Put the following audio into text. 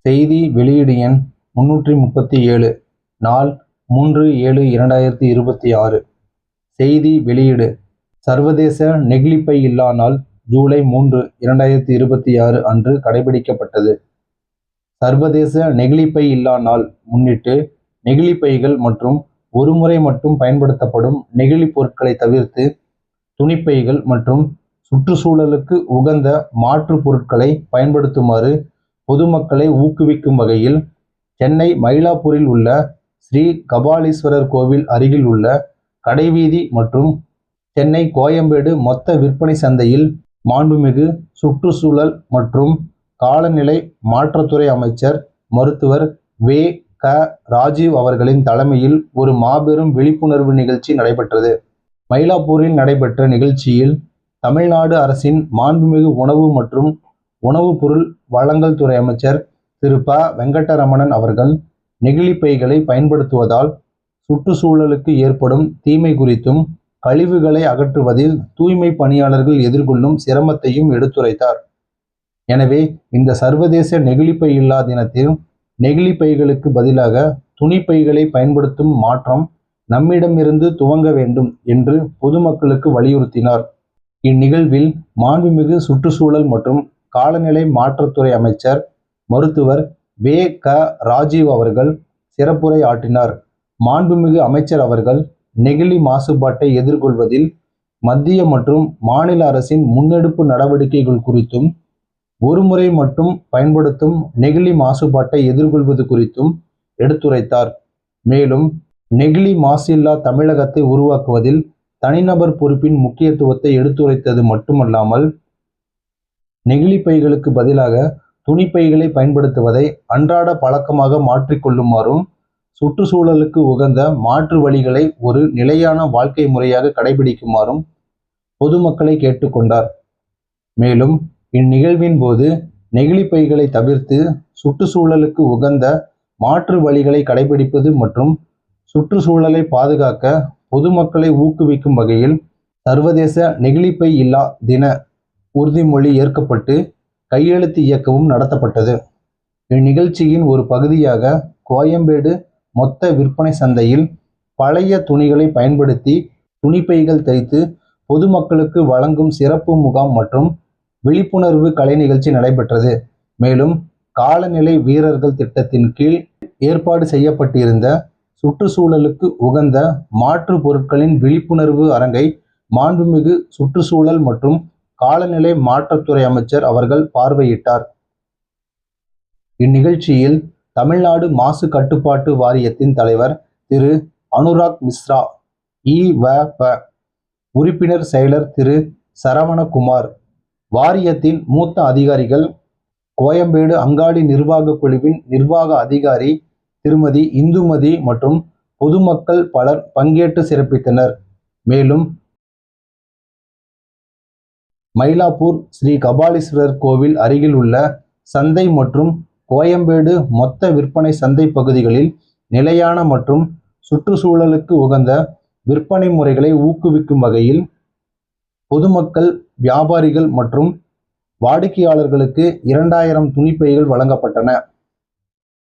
செய்தி வெளியீடு எண் 337 நாள் 3/7/2026. செய்தி வெளியீடு: சர்வதேச நெகிழிப்பை இல்லா நாள் ஜூலை 3, 2026 அன்று கடைபிடிக்கப்பட்டது. சர்வதேச நெகிழிப்பை இல்லா நாள் முன்னிட்டு நெகிழிப்பைகள் மற்றும் ஒருமுறை மட்டும் பயன்படுத்தப்படும் நெகிழி பொருட்களை தவிர்த்து துணிப்பைகள் மற்றும் சுற்றுச்சூழலுக்கு உகந்த மாற்று பொருட்களை பயன்படுத்துமாறு பொதுமக்களை ஊக்குவிக்கும் வகையில் சென்னை மயிலாப்பூரில் உள்ள ஸ்ரீ கபாலீஸ்வரர் கோவில் அருகில் உள்ள கடைவீதி மற்றும் சென்னை கோயம்பேடு மொத்த விற்பனை சந்தையில் மாண்புமிகு சுற்றுச்சூழல் மற்றும் காலநிலை மாற்றத்துறை அமைச்சர் மருத்துவர் வே. க. ராஜீவ் அவர்களின் தலைமையில் ஒரு மாபெரும் விழிப்புணர்வு நிகழ்ச்சி நடைபெற்றது. மயிலாப்பூரில் நடைபெற்ற நிகழ்ச்சியில் தமிழ்நாடு அரசின் மாண்புமிகு உணவு மற்றும் உணவுப் பொருள் வழங்கல் துறை அமைச்சர் திரு ப. வெங்கடரமணன் அவர்கள் நெகிழிப்பைகளை பயன்படுத்துவதால் சுற்றுச்சூழலுக்கு ஏற்படும் தீமை குறித்தும் கழிவுகளை அகற்றுவதில் தூய்மை பணியாளர்கள் எதிர்கொள்ளும் சிரமத்தையும் எடுத்துரைத்தார். எனவே இந்த சர்வதேச நெகிழிப்பை இல்லா தினத்தில் நெகிழிப்பைகளுக்கு பதிலாக துணிப்பைகளை பயன்படுத்தும் மாற்றம் நம்மிடமிருந்து துவங்க வேண்டும் என்று பொதுமக்களுக்கு வலியுறுத்தினார். இந்நிகழ்வில் மாண்புமிகு சுற்றுச்சூழல் மற்றும் காலநிலை மாற்றத்துறை அமைச்சர் மருத்துவர் வே. க. ராஜீவ் அவர்கள் சிறப்புரை ஆற்றினார். மாண்புமிகு அமைச்சர் அவர்கள் நெகிழி மாசுபாட்டை எதிர்கொள்வதில் மத்திய மற்றும் மாநில அரசின் முன்னெடுப்பு நடவடிக்கைகள் குறித்தும் ஒருமுறை மட்டும் பயன்படுத்தும் நெகிழி மாசுபாட்டை எதிர்கொள்வது குறித்தும் எடுத்துரைத்தார். மேலும் நெகிழி மாசு இல்லா தமிழகத்தை உருவாக்குவதில் தனிநபர் பொறுப்பின் முக்கியத்துவத்தை எடுத்துரைத்தது மட்டுமல்லாமல் நெகிழிப்பைகளுக்கு பதிலாக துணிப்பைகளை பயன்படுத்துவதை அன்றாட பழக்கமாக மாற்றிக்கொள்ளுமாறும் சுற்றுச்சூழலுக்கு உகந்த மாற்று வழிகளை ஒரு நிலையான வாழ்க்கை முறையாக கடைபிடிக்குமாறும் பொதுமக்களை கேட்டுக்கொண்டார். மேலும் இந்நிகழ்வின் போது நெகிழிப்பைகளை தவிர்த்து சுற்றுச்சூழலுக்கு உகந்த மாற்று வழிகளை கடைபிடிப்பது மற்றும் சுற்றுச்சூழலை பாதுகாக்க பொதுமக்களை ஊக்குவிக்கும் வகையில் சர்வதேச நெகிழிப்பை இல்லா தின உறுதிமொழி ஏற்கப்பட்டு கையெழுத்து இயக்கமும் நடத்தப்பட்டது. இந்நிகழ்ச்சியின் ஒரு பகுதியாக கோயம்பேடு மொத்த விற்பனை சந்தையில் பழைய துணிகளை பயன்படுத்தி துணிப்பைகள் தைத்து பொதுமக்களுக்கு வழங்கும் சிறப்பு முகாம் மற்றும் விழிப்புணர்வு கலை நிகழ்ச்சி நடைபெற்றது. மேலும் காலநிலை வீரர்கள் திட்டத்தின் கீழ் ஏற்பாடு செய்யப்பட்டிருந்த சுற்றுச்சூழலுக்கு உகந்த மாற்று பொருட்களின் விழிப்புணர்வு அரங்கை மாண்புமிகு சுற்றுச்சூழல் மற்றும் காலநிலை மாற்றத்துறை அமைச்சர் அவர்கள் பார்வையிட்டார். இந்நிகழ்ச்சியில் தமிழ்நாடு மாசு கட்டுப்பாட்டு வாரியத்தின் தலைவர் திரு அனுராக் மிஸ்ரா, இ.வ.ப. உறுப்பினர் செயலர் திரு சரவணகுமார், வாரியத்தின் மூத்த அதிகாரிகள், கோயம்பேடு அங்காடி நிர்வாக குழுவின் நிர்வாக அதிகாரி திருமதி இந்துமதி மற்றும் பொதுமக்கள் பலர் பங்கேற்று சிறப்பித்தனர். மேலும் மயிலாப்பூர் ஸ்ரீ கபாலீஸ்வரர் கோவில் அருகில் உள்ள சந்தை மற்றும் கோயம்பேடு மொத்த விற்பனை சந்தை பகுதிகளில் நிலையான மற்றும் சுற்றுச்சூழலுக்கு உகந்த விற்பனை முறைகளை ஊக்குவிக்கும் வகையில் பொதுமக்கள், வியாபாரிகள் மற்றும் வாடிக்கையாளர்களுக்கு 2000 துணிப்பைகள் வழங்கப்பட்டன.